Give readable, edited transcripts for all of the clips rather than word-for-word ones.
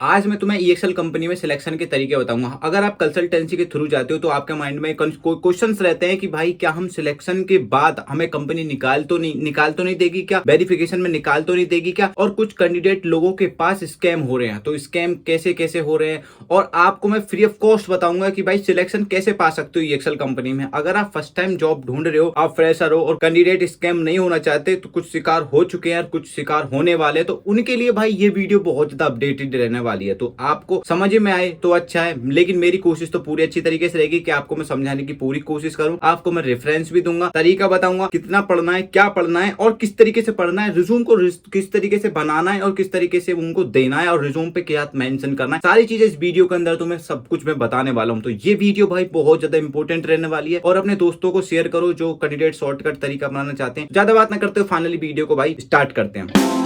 आज मैं तुम्हें ईएक्सएल कंपनी में सिलेक्शन के तरीके बताऊंगा। अगर आप कंसल्टेंसी के थ्रू जाते हो तो आपके माइंड में क्वेश्चंस रहते हैं कि भाई क्या हम सिलेक्शन के बाद हमें कंपनी निकाल तो नहीं देगी क्या, वेरिफिकेशन में निकाल तो नहीं देगी क्या, और कुछ कैंडिडेट लोगों के पास स्कैम हो रहे हैं। तो स्कैम कैसे कैसे हो रहे हैं और आपको मैं फ्री ऑफ कॉस्ट बताऊंगा कि भाई सिलेक्शन कैसे पा सकते हो ईएक्सएल कंपनी में। अगर आप फर्स्ट टाइम जॉब ढूंढ रहे हो, आप फ्रेशर हो और कैंडिडेट स्कैम नहीं होना चाहते, तो कुछ शिकार हो चुके हैं और कुछ शिकार होने वाले, तो उनके लिए भाई ये वीडियो बहुत ज्यादा अपडेटेड रहने वाली है। तो आपको समझ में आए तो अच्छा है, लेकिन मेरी कोशिश तो पूरी अच्छी तरीके से रहेगी कि आपको मैं समझाने की पूरी कोशिश करूं। आपको मैं रेफरेंस भी दूंगा, तरीका बताऊंगा कितना पढ़ना है, क्या पढ़ना है और किस तरीके से पढ़ना है, रिज्यूम को किस तरीके से बनाना है और किस तरीके से उनको देना है और रिज्यूम पे क्या मेंशन करना है। सारी चीजें इस वीडियो के अंदर तुम्हें सब कुछ मैं बताने वाला हूं। तो ये वीडियो भाई बहुत ज्यादा इंपॉर्टेंट रहने वाली है और अपने दोस्तों को शेयर करो जो कैंडिडेट शॉर्टकट तरीका बनाना चाहते हैं। ज्यादा बात ना करते हो, फाइनली वीडियो को भाई स्टार्ट करते हैं।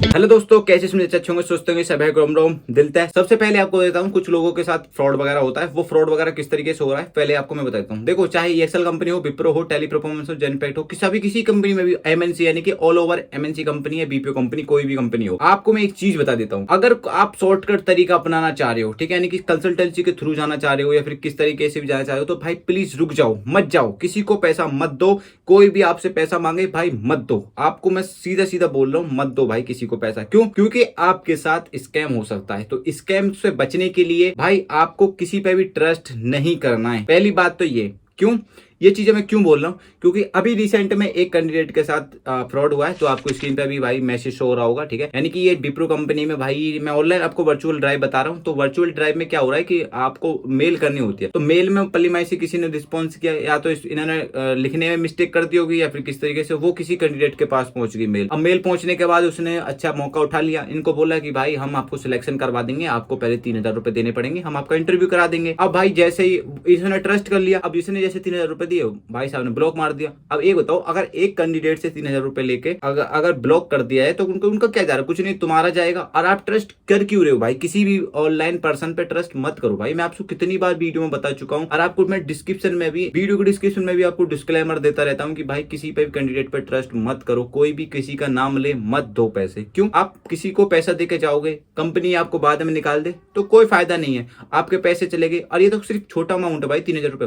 हेलो दोस्तों, कैसे सुनते अच्छे होंगे, सोचते होंगे सब है रोम रोम दिल तय। सबसे पहले आपको देता हूं कुछ लोगों के साथ फ्रॉड वगैरह होता है। वो फ्रॉड वगैरह किस तरीके से हो रहा है पहले आपको मैं बताता हूं। देखो, चाहे एक्सेल कंपनी हो, विप्रो हो, टेली परफॉर्मेंस हो, जेनपैक्ट हो, किसी कंपनी में भी एमएनसी यानी कि ऑल ओवर एमएनसी कंपनी है, बीपीओ कंपनी, कोई भी कंपनी हो, आपको मैं एक चीज बता देता हूँ। अगर आप शॉर्टकट तरीका अपनाना चाह रहे हो, ठीक है, यानी कि कंसल्टेंसी के थ्रू जाना चाह रहे हो या फिर किस तरीके से भी जाना चाह रहे हो, तो भाई प्लीज रुक जाओ, मत जाओ, किसी को पैसा मत दो। कोई भी आपसे पैसा मांगे भाई मत दो। आपको मैं सीधा सीधा बोल रहा हूं, मत दो भाई किसी को पैसा। क्यों? क्योंकि आपके साथ स्कैम हो सकता है। तो स्कैम से बचने के लिए भाई आपको किसी पे भी ट्रस्ट नहीं करना है। पहली बात तो ये। क्यों ये चीजें मैं क्यों बोल रहा हूं? क्योंकि अभी रिसेंट में एक कैंडिडेट के साथ फ्रॉड हुआ है। तो आपको स्क्रीन पे भी भाई मैसेज शो हो रहा होगा, ठीक है, यानी कि ये विप्रो कंपनी में भाई मैं ऑनलाइन आपको वर्चुअल ड्राइव बता रहा हूं। तो वर्चुअल ड्राइव में क्या हो रहा है कि आपको मेल करनी होती है। तो मेल में पल्लीमाई से किसी ने रिस्पॉन्स किया, या तो इन्होंने लिखने में मिस्टेक कर दी होगी या फिर किस तरीके से वो किसी कैंडिडेट के पास पहुंच गई मेल। अब मेल पहुंचने के बाद उसने अच्छा मौका उठा लिया, इनको बोला कि भाई हम आपको सिलेक्शन करवा देंगे, आपको पहले 3,000 रुपए देने पड़ेंगे, हम आपका इंटरव्यू करा देंगे। अब भाई जैसे ही इसने ट्रस्ट कर लिया, अब इसने जैसे 3,000 रुपए दिए, भाई साहब ने ब्लॉक मार दिया। अब एक बताओ, अगर एक कैंडिडेट से 3,000 रुपए लेके अगर ब्लॉक कर दिया है तो उनका क्या जा रहा है? कुछ नहीं, तुम्हारा जाएगा। और आप ट्रस्ट कर क्यों रहे हो भाई? किसी भी ऑनलाइन पर्सन पे ट्रस्ट मत करो भाई। मैं आपको कितनी बार वीडियो में बता चुका हूं और आपको मैं डिस्क्रिप्शन में भी, वीडियो के डिस्क्रिप्शन में भी आपको डिस्क्लेमर देता रहता हूं कि भाई किसी पे भी कैंडिडेट पे ट्रस्ट मत करो। कोई भी किसी का नाम ले मत दो पैसे। क्यों? आप किसी को पैसा देके जाओगे, कंपनी आपको बाद में निकाल दे तो कोई फायदा नहीं है, आपके पैसे चले गए। और ये तो सिर्फ छोटा अमाउंट है भाई, 3,000 रुपए।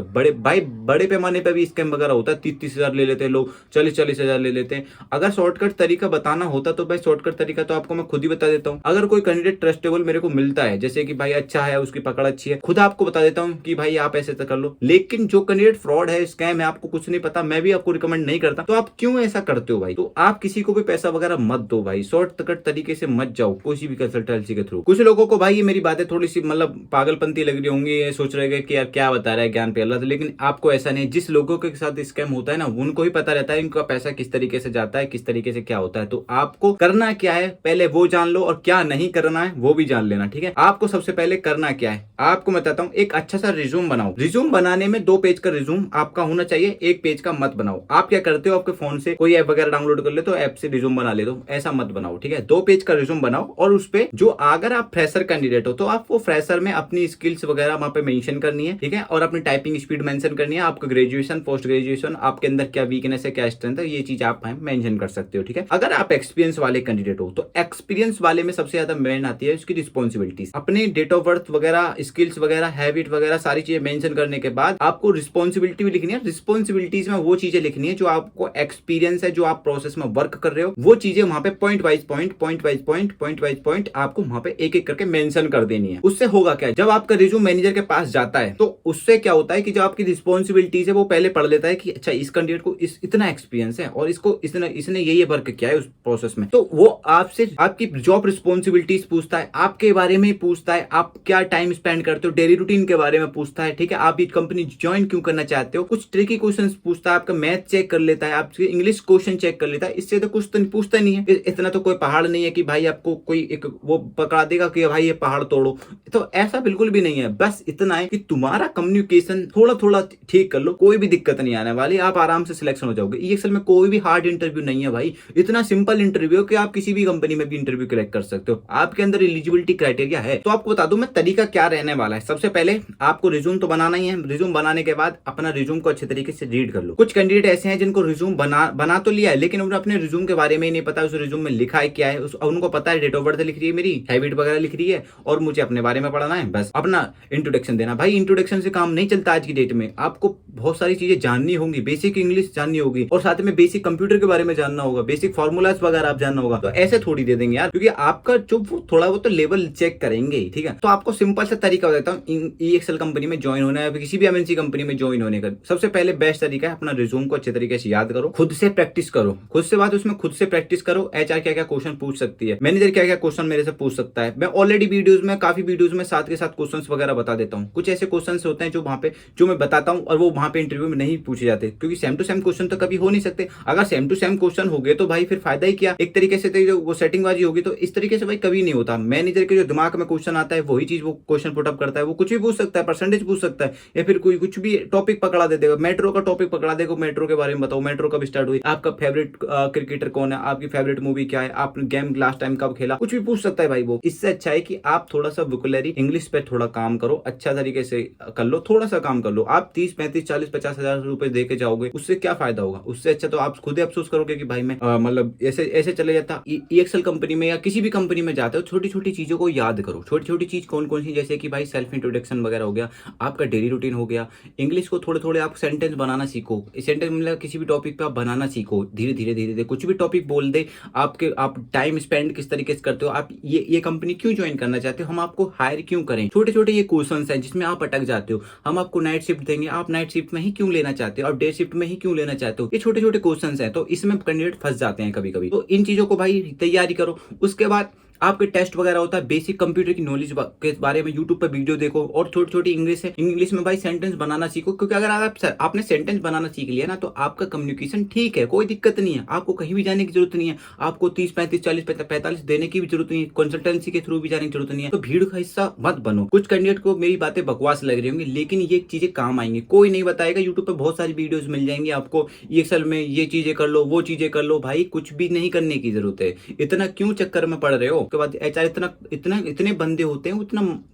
बड़े पैमाने पे भी स्कैम वगैरह होता है, 30,000 ले लेते हैं लोग, 40,000 ले लेते हैं। अगर शॉर्टकट तरीका बताना होता तो भाई शॉर्टकट तरीका तो आपको मैं खुद ही बता देता हूँ। अगर कोई कैंडिडेट ट्रस्टेबल मेरे को मिलता है, जैसे कि भाई अच्छा है, उसकी पकड़ अच्छी है, खुद आपको बता देता हूँ कि भाई आप ऐसे कर लो। लेकिन जो कैंडिडेट फ्रॉड है, स्कैम है, आपको कुछ नहीं पता, मैं भी आपको रिकमेंड नहीं करता, तो आप क्यों ऐसा करते हो भाई? तो आप किसी को भी पैसा वगैरह मत दो भाई, शॉर्टकट तरीके से मत जाओ किसी भी कंसल्टेंसी के थ्रू। कुछ लोगों को भाई ये मेरी बातें थोड़ी सी मतलब पागलपंती लग रही होंगी, ये सोच रहे कि यार क्या बता रहा है ज्ञान पे अल्लाह। लेकिन आपको ऐसा नहीं। जिस लोगों के साथ स्कैम होता है ना, उनको ही पता रहता है इनका पैसा किस तरीके से जाता है, किस तरीके से क्या होता है। तो आपको करना क्या है पहले वो जान लो, और क्या नहीं करना है वो भी जान लेना, ठीक है। आपको सबसे पहले करना क्या है आपको बताता हूँ। एक अच्छा सा रिज्यूम बनाओ। रिज्यूम बनाने में 2 पेज का रिज्यूम आपका होना चाहिए, 1 पेज का मत बनाओ। आप क्या करते हो, आपके फोन से कोई ऐप वगैरह डाउनलोड कर ले तो ऐप से रिज्यूम बना ले, तो ऐसा मत बनाओ, ठीक है। 2 पेज का रिज्यूम बनाओ और उस पे जो, अगर आप फ्रेशर कैंडिडेट हो तो आप वो फ्रेशर में अपनी स्किल्स वगैरह वहां पे मेंशन करनी है, ठीक है, और अपनी टाइपिंग स्पीड मेंशन करनी है, आपका ग्रेजुएशन, पोस्ट ग्रेजुएशन, आपके अंदर क्या वीकनेस है, क्या स्ट्रेंथ है, ये चीज आप मेंशन कर सकते हो, ठीक है। अगर आप एक्सपीरियंस वाले कैंडिडेट हो तो एक्सपीरियंस वाले में सबसे ज्यादा मेन आती है उसकी रिस्पॉन्सिबिलिटीज। अपनी डेट ऑफ बर्थ वगैरह, स्किल्स वगैरह, हैबिट वगैरह सारी चीजें मेंशन करने के बाद आपको रिस्पॉन्सिबिलिटी भी लिखनी है। रिस्पॉन्सिबिलिटीज में वो चीजें लिखनी है जो आपको एक्सपीरियंस है, जो आप प्रोसेस में वर्क कर रहे हो, वो चीजें वहां पे पॉइंट वाइज पॉइंट आपको वहां पे एक एक करके मेंशन कर देनी है। उससे होगा क्या, जब आपका रिज्यूम मैनेजर के पास जाता है तो उससे क्या होता है कि जो आपकी रिस्पॉन्सिबिलिटीज है वो पहले पढ़ लेता है कि अच्छा इस कैंडिडेट को इतना एक्सपीरियंस है और इसको इसने ये वर्क किया है उस प्रोसेस में। तो वो आपसे आपकी जॉब रिस्पॉन्सिबिलिटीज पूछता है, आपके बारे में पूछता है, आप क्या टाइम स्पेंड करते हो, डेली रूटीन के बारे में पूछता है, ठीक है, आप ये कंपनी ज्वाइन क्यों करना चाहते हो, कुछ ट्रिकी क्वेश्चन पूछता है, आपका मैथ चेक कर लेता है, आपके इंग्लिश क्वेश्चन चेक कर लेता है। इससे तो कुछ तो पूछता नहीं है। इतना तो कोई पहाड़ नहीं है कि भाई आपको कोई एक वो पकड़ा देगा कि भाई ये पहाड़ तोड़ो। तो ऐसा बिल्कुल भी नहीं है। बस इतना है कि तुम्हारा कम्युनिकेशन थोड़ा थोड़ा ठीक कर लो। कोई भी दिक्कत नहीं आने वाली, आप आराम से सिलेक्शन हो जाओगे। ईएक्सएल में कोई भी हार्ड इंटरव्यू नहीं है भाई, इतना सिंपल इंटरव्यू है कि आप किसी भी कंपनी में भी इंटरव्यू क्रैक कर सकते हो। आपके अंदर एलिजिबिलिटी क्राइटेरिया है। तो आपको बता दूं मैं तरीका क्या रहने वाला है। सबसे पहले आपको रिज्यूम तो बनाना ही है। रिज्यूम बनाने के बाद अपना रिज्यूम को अच्छे तरीके से रीड कर लो। कुछ कैंडिडेट ऐसे हैं जिनको रिज्यूम बना तो लिया है, लेकिन उन्हें अपने रिज्यूम के बारे में ही नहीं पता उस रिज्यूम में लिखा है क्या है। उनको पता है डेट ऑफ बर्थ लिख रही है मेरी, हैबिट वगैरह लिख रही है और मुझे अपने बारे में पढ़ना है, बस अपना इंट्रोडक्शन देना। भाई इंट्रोडक्शन से काम नहीं चलता आज की डेट में। आपको बहुत सारी चीजें जाननी होंगी, बेसिक इंग्लिश जाननी होगी और साथ में बेसिक कंप्यूटर के बारे में जानना होगा, बेसिक फॉर्मूलाज वगैरह आप जानना होगा। तो ऐसे थोड़ी दे देंगे यार, क्योंकि आपका जो थोड़ा वो तो लेवल चेक करेंगे ही, ठीक है। तो आपको सिंपल सा तरीका बताता हूँ ईएक्सएल कंपनी में ज्वाइन होना है, किसी भी एमएनसी कंपनी में ज्वाइन होने का। सबसे पहले बेस्ट तरीका है अपना रिज्यूम को अच्छे तरीके से याद करो, खुद से प्रैक्टिस करो, खुद से बात उसमें खुद से प्रैक्टिस करो। एचआर क्या क्या क्वेश्चन पूछ सकती है, मैनेजर क्या क्या क्वेश्चन मेरे से पूछ सकता है। मैं ऑलरेडी काफी वीडियोज में साथ के साथ क्वेश्चन वगैरह बता देता हूँ। कुछ ऐसे क्वेश्चन होते हैं जो वहां पे जो मैं बताता हूँ और वो वहां पे इंटरव्यू में नहीं पूछे जाते, क्योंकि सेम टू सेम क्वेश्चन तो कभी हो नहीं सकते। अगर सेम टू सेम क्वेश्चन हो गए तो भाई फिर फायदा ही क्या। एक तरीके से तो वो सेटिंगबाजी होगी, तो इस तरीके से भाई कभी नहीं होता। मैनेजर के जो दिमाग में क्वेश्चन आता है वही चीज वो क्वेश्चन पुटअप करता है। वो कुछ भी पूछ सकता है, परसेंटेज पूछ सकता है या फिर कोई कुछ भी टॉपिक पकड़ा दे देगा। मेट्रो का टॉपिक पकड़ा देगा, मेट्रो के बारे में बताओ, मेट्रो कब स्टार्ट हुई, आपका फेवरेट क्रिकेटर कौन है, आपकी फेवरेट मूवी क्या है, आपने गेम लास्ट टाइम कब खेला, कुछ भी पूछ सकता है भाई वो। इससे अच्छा है कि आप थोड़ा सा वोकैबुलरी इंग्लिश पे थोड़ा काम करो, अच्छा तरीके से कर लो, थोड़ा सा काम कर लो। आप 30 35 40 50 हजार रुपए दे के जाओगे, उससे क्या फायदा होगा। उससे अच्छा तो आप खुद ही अफसोस करोगे कि भाई मैं मतलब ऐसे चले जाता। ईएक्सएल कंपनी में या किसी भी कंपनी में जाते हो, छोटी छोटी चीजों को याद करो। छोटी छोटी चीज कौन कौन सी, जैसे कि भाई सेल्फ इंट्रोडक्शन वगैरह हो गया, आपका डेली रूटीन हो गया। इंग्लिश को थोड़े थोड़े आप सेंटेंस बनाना सीखो। सेंटेंस मतलब किसी भी टॉपिक पे आप बनाना सीखो, धीरे धीरे धीरे धीरे। कुछ भी टॉपिक बोल दे, आप टाइम स्पेंड किस तरीके से करते हो, आप ये कंपनी क्यों ज्वाइन करना चाहते हो, हम आपको हायर क्यों करें। छोटे छोटे ये क्वेश्चन हैं जिसमें आप अटक जाते हो। हम आपको नाइट शिफ्ट देंगे, आप नाइट शिफ्ट में ही क्यों लेना चाहते हो, आप डे शिफ्ट में ही क्यों लेना चाहते हो। ये छोटे छोटे क्वेश्चन हैं, तो इसमें कैंडिडेट फंस जाते हैं कभी कभी। तो इन चीजों को भाई तैयारी करो। उसके बाद आपके टेस्ट वगैरह होता है, बेसिक कंप्यूटर की नॉलेज के बारे में यूट्यूब पर वीडियो देखो और छोटी छोटी इंग्लिश है, इंग्लिश में भाई सेंटेंस बनाना सीखो। क्योंकि अगर आपने सेंटेंस बनाना सीख लिया ना, तो आपका कम्युनिकेशन ठीक है, कोई दिक्कत नहीं है। आपको कहीं भी जाने की जरूरत नहीं है, आपको 30 35 40 45 देने की भी जरूरत नहीं है, कंसल्टेंसी के थ्रू भी जाने की जरूरत नहीं है। तो भीड़ का हिस्सा मत बनो। कुछ कैंडिडेट को मेरी बातें बकवास लग रही होंगी, लेकिन ये चीजें काम आएंगी। कोई नहीं बताएगा, यूट्यूब पर बहुत सारी वीडियोज मिल जाएंगी आपको, एक्सेल में ये चीजें कर लो, वो चीजें कर लो। भाई कुछ भी नहीं करने की जरूरत है, इतना क्यों चक्कर में पड़ रहे हो। उसके बाद एचआर इतने बंदे होते हैं,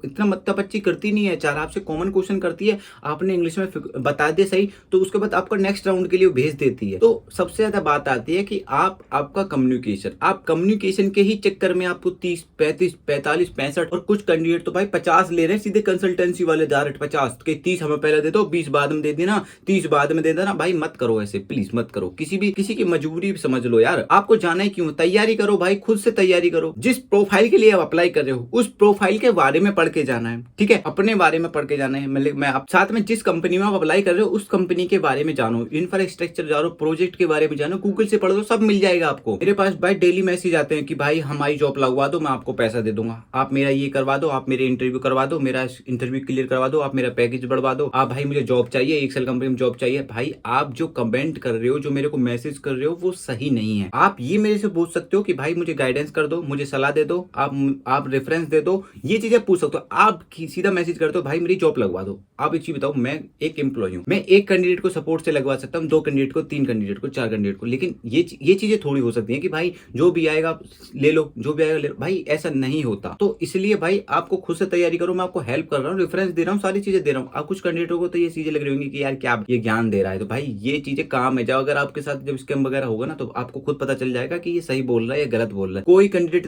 इतना मतलब बच्ची करती नहीं है। चार आपसे कॉमन क्वेश्चन करती है, आपने इंग्लिश में बता दिया सही, तो उसके बाद आपका नेक्स्ट राउंड के लिए भेज देती है। तो सबसे ज्यादा बात आती है कि आपका कम्युनिकेशन के ही चक्कर में आपको 30 35 45 65 और कुछ कैंडिडेट तो भाई 50 ले रहे हैं सीधे कंसल्टेंसी वाले डायरेक्ट 50 के 30 हमें पहले दे दो, 20 बाद में दे देना, 30 बाद में दे देना। भाई मत करो ऐसे, प्लीज मत करो। किसी की मजबूरी समझ लो यार। आपको जाना है क्यों, तैयारी करो भाई, खुद से तैयारी करो। जिस प्रोफाइल के लिए आप अप्लाई कर रहे हो उस प्रोफाइल के बारे में पढ़ के जाना है, ठीक है, अपने बारे में पढ़ के जाना है। मतलब मैं आप साथ में जिस कंपनी में आप अप्लाई कर रहे हो उस कंपनी के बारे में जानो, इंफ्रास्ट्रक्चर जानो, प्रोजेक्ट के बारे में जानो, गूगल से पढ़ दो, सब मिल जाएगा आपको। मेरे पास भाई डेली मैसेज आते हैं कि भाई हमारी जॉब लगवा दो, मैं आपको पैसा दे दूंगा, आप मेरा ये करवा दो, आप मेरे इंटरव्यू करवा दो, मेरा इंटरव्यू क्लियर करवा दो, आप मेरा पैकेज बढ़वा दो, आप भाई मुझे जॉब चाहिए, एक्सेल कंपनी में जॉब चाहिए। भाई आप जो कमेंट कर रहे हो, जो मेरे को मैसेज कर रहे हो, वो सही नहीं है। आप ये मेरे से पूछ सकते हो कि भाई मुझे गाइडेंस कर दो, मुझे सलाह दे दो, आप रेफरेंस दे दो, ये चीजें पूछ सकते हो। आप सीधा मैसेज करते हो भाई मेरी जॉब लगवा दो। आप एक चीज बताओ, मैं एक एम्प्लॉय हूं, मैं एक कैंडिडेट को सपोर्ट से लगवा सकता हूं, 2 कैंडिडेट को, 3 कैंडिडेट को, 4 कैंडिडेट को, लेकिन ये चीजें थोड़ी हो सकती है कि भाई जो भी आएगा ले लो, जो भी आएगा ले लो। भाई ऐसा नहीं होता। तो इसलिए भाई आपको खुद से तैयारी करो। मैं आपको हेल्प कर रहा हूँ, रेफरेंस दे रहा हूँ, सारी चीजें दे रहा हूँ। आप कुछ कैंडिडेटों को तो ये चीजें लग रही होंगी कि यार क्या ये ज्ञान दे रहा है, तो भाई ये चीजें काम है। जब अगर आपके साथ जब स्कैम वगैरह होगा ना, तो आपको खुद पता चल जाएगा कि ये सही बोल रहा है या गलत बोल रहा है। कोई कैंडिडेट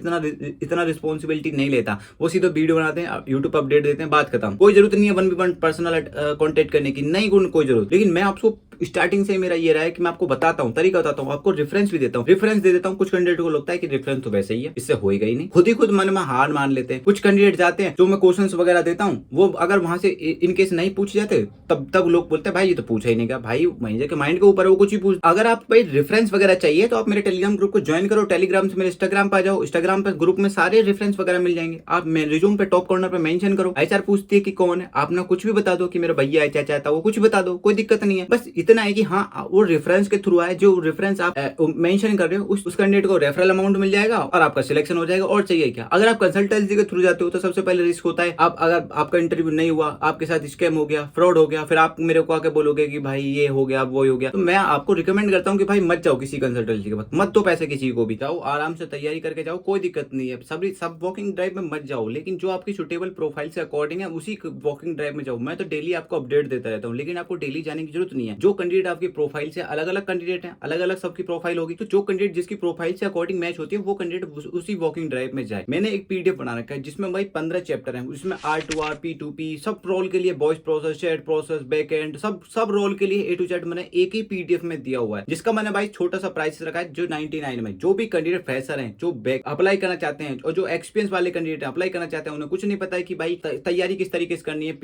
इतना रिस्पॉन्सिबिलिटी नहीं लेता, वो सीधे वीडियो बनाते हैं, यूट्यूब पर अपडेट देते हैं, बात खत्म। कोई जरूरत नहीं है 1v1 पर्सनल कांटेक्ट करने की, नहीं कोई जरूरत। लेकिन मैं आपको स्टार्टिंग से मेरा ये रहा है कि मैं आपको बताता हूँ, तरीका बताता हूँ, आपको रेफरेंस भी देता हूँ, रेफरेंस दे देता हूँ। कुछ कैंडिडेट को लगता है कि रेफरेंस तो वैसे ही है, इससे होएगा ही नहीं, खुद मन में हार मान लेते हैं। कुछ कैंडिडेट जाते हैं, जो मैं क्वेश्चंस वगैरह देता हूँ, वो अगर वहां से इनकेस नहीं पूछ जाते, तब लोग बोलते हैं भाई ये तो पूछा ही नहीं गया। भाई मैनेजर के माइंड के ऊपर वो कुछ ही पूछ। अगर आप भाई रेफरेंस वगैरह चाहिए तो आप मेरे टेलीग्राम ग्रुप को ज्वाइन करो, टेलीग्राम से मेरे इंस्टाग्राम पर आ जाओ, इंस्टाग्राम पर ग्रुप ग्रुप में सारे रेफरेंस वगैरह मिल जाएंगे। आप रिज्यूम पे टॉप कॉर्नर पे मेंशन करो, एचआर पूछती है कि कौन है, आप ना कुछ भी बता दो कि मेरा भैया है, चाचा है, वो कुछ बता दो, कोई दिक्कत नहीं है। बस इतना है कि हाँ वो रेफरेंस के थ्रू आए, जो रेफरेंस आप मेंशन कर रहे हो उस कैंडिडेट को रेफरल अमाउंट मिल जाएगा और आपका सिलेक्शन हो जाएगा। और चाहिए क्या? अगर आप कंसल्टेंसी के थ्रू जाते हो तो सबसे पहले रिस्क होता है, आप अगर आपका इंटरव्यू नहीं हुआ, आपके साथ स्कैम हो गया, फ्रॉड हो गया, फिर आप मेरे को आके बोलोगे कि भाई ये हो गया वो हो गया। तो मैं आपको रिकमेंड करता हूँ कि भाई मत जाओ किसी कंसल्टेंसी के पास, मत दो पैसे किसी को भी, जाओ आराम से तैयारी करके जाओ, कोई दिक्कत नहीं है। सब वॉकिंग ड्राइव में मत जाओ, लेकिन जो आपकी सुटेबल प्रोफाइल से अकॉर्डिंग है उसी वॉकिंग ड्राइव में जाओ। मैं तो डेली आपको अपडेट देता रहता हूँ, लेकिन आपको डेली जाने की जरूरत नहीं है। जो कैंडिडेट आपकी प्रोफाइल से अलग अलग कैंडिडेट है, अलग अलग सबकी प्रोफाइल होगी, तो जो कैंडिडेट जिसकी प्रोफाइल से अकॉर्डिंग मैच होती है वो कैंडिडेट उसी वॉकिंग ड्राइव में जाए। मैंने एक पीडीएफ बना रखा है जिसमें भाई 15 चैप्टर है, उसमें R2R P2P सब रोल के लिए, voice process, chat process, backend, सब रोल के लिए A to Z मैंने एक ही पीडीएफ में दिया हुआ है, जिसका मैंने भाई छोटा सा प्राइस रखा है जो 99 में। जो भी कैंडिडेट फ्रेशर हैं, जो अप्लाई करना चाहते हैं और जो एक्सपीरियंस वाले कैंडिडेट अप्लाई करना चाहते हैं, उन्हें कुछ नहीं पता है कि भाई तैयारी किस तरीके से करनी है,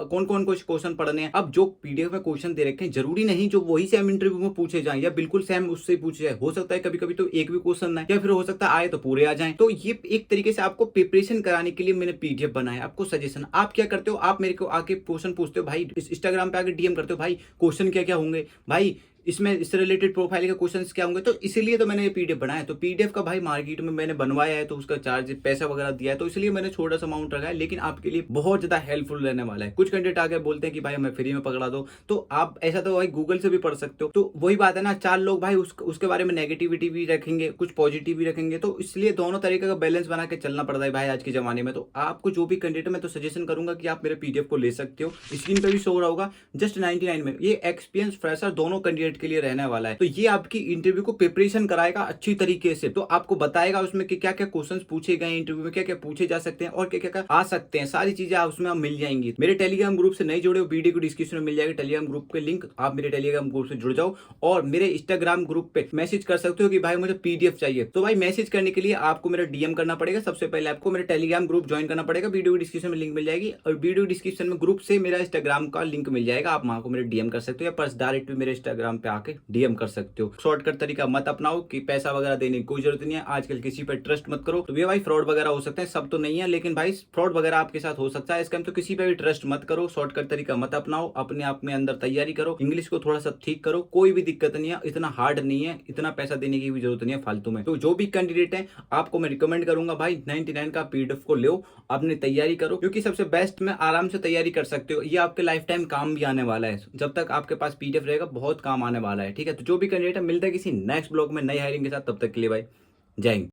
कौन कौन को क्वेश्चन पढ़ने हैं। अब जो पीडीएफ में क्वेश्चन दे रखे हैं जरूरी नहीं जो वही सेम इंटरव्यू में पूछे जाए या बिल्कुल सेम उससे पूछे जाए, हो सकता है कभी कभी तो एक भी क्वेश्चन ना, या फिर हो सकता है आए तो पूरे आ जाए। तो ये एक तरीके से आपको प्रिपरेशन कराने के लिए मैंने पीडीएफ बनाया। आपको सजेशन, आप क्या करते हो, आप मेरे को आके क्वेश्चन पूछते हो भाई, इंस्टाग्राम पे आके डीएम करते हो भाई क्वेश्चन क्या क्या होंगे भाई, इसमें इससे रिलेटेड प्रोफाइल के क्वेश्चंस क्या होंगे, तो इसीलिए तो मैंने ये पीडीएफ बनाया। तो पीडीएफ का भाई मार्केट में मैंने बनवाया है तो उसका चार्ज पैसा वगैरह दिया है, तो इसलिए मैंने छोटा सा अमाउंट रखा है, लेकिन आपके लिए बहुत ज्यादा हेल्पफुल रहने वाला है। कुछ कैंडिडेट आके बोलते हैं कि भाई हमें फ्री में पकड़ा दो, तो आप ऐसा तो भाई गूगल से भी पढ़ सकते हो। तो वही बात है ना, चार लोग भाई उसके बारे में नेगेटिविटी भी रखेंगे, कुछ पॉजिटिव भी रखेंगे, तो इसलिए दोनों तरीके का बैलेंस बना के चलना पड़ता है भाई आज के जमाने में। तो आपको जो भी कैंडिडेट मैं तो सजेशन करूंगा कि आप मेरे पीडीएफ को ले सकते हो, स्क्रीन पे भी शो रहा होगा, जस्ट 99 में। ये एक्सपीरियंस फ्रेशर दोनों कैंडिडेट के लिए रहने वाला है। तो ये आपकी इंटरव्यू को प्रिपरेशन कराएगा अच्छी तरीके से, तो आपको बताएगा उसमें कि क्या क्या क्वेश्चंस पूछे गए इंटरव्यू में, क्या क्या पूछे जा सकते हैं और क्या क्या आ सकते हैं, सारी चीजें उसमें मिल जाएंगी। मेरे टेलीग्राम ग्रुप से नहीं जुड़े हो, वीडियो को डिस्क्रिप्शन में मिल जाएगा टेलीग्राम ग्रुप के लिंक, आप मेरे टेलीग्राम ग्रुप से जुड़ जाओ और मेरे इंस्टाग्राम ग्रुप पे मैसेज कर सकते हो कि भाई मुझे पीडीएफ चाहिए। तो भाई मैसेज करने के लिए आपको मेरा डीएम करना पड़ेगा। सबसे पहले आपको मेरे टेलीग्राम ग्रुप ज्वाइन करना पड़ेगा, वीडियो को डिस्क्रिप्शन में लिंक मिल जाएगी, और वीडियो डिस्क्रिप्शन में ग्रुप से मेरा इंस्टाग्राम का लिंक मिल जाएगा, आप वहां को मेरे डीएम कर सकते हो, या पर्स डायरेक्ट मेरे इंस्टाग्राम पे आके डीएम कर सकते हो। शॉर्टकट तरीका मत अपनाओ कि पैसा वगैरह देने की कोई जरूरत नहीं है, आजकल किसी पर ट्रस्ट मत करो। तो ये भाई फ्रॉड वगैरह हो सकते हैं, सब तो नहीं है लेकिन भाई फ्रॉड वगैरह आपके साथ हो सकता है, इसका तो किसी पे भी ट्रस्ट मत करो, शॉर्टकट तरीका मत अपनाओ, अपने आप में अंदर तैयारी करो, इंग्लिश को थोड़ा सा ठीक करो, कोई भी दिक्कत नहीं है, इतना हार्ड नहीं है, इतना पैसा देने की भी जरूरत नहीं है फालतू में। तो जो भी कैंडिडेट है आपको मैं रिकमेंड करूंगा भाई 99 का पीडीएफ को लो, अपनी तैयारी करो, क्योंकि सबसे बेस्ट में आराम से तैयारी कर सकते हो, ये आपके लाइफ टाइम काम भी आने वाला है, जब तक आपके पास पीडीएफ रहेगा बहुत काम आने वाला है। ठीक है, तो जो भी कैंडिडेट है मिलता है किसी नेक्स्ट ब्लॉग में नई हायरिंग के साथ, तब तक के लिए भाई जय हिंद।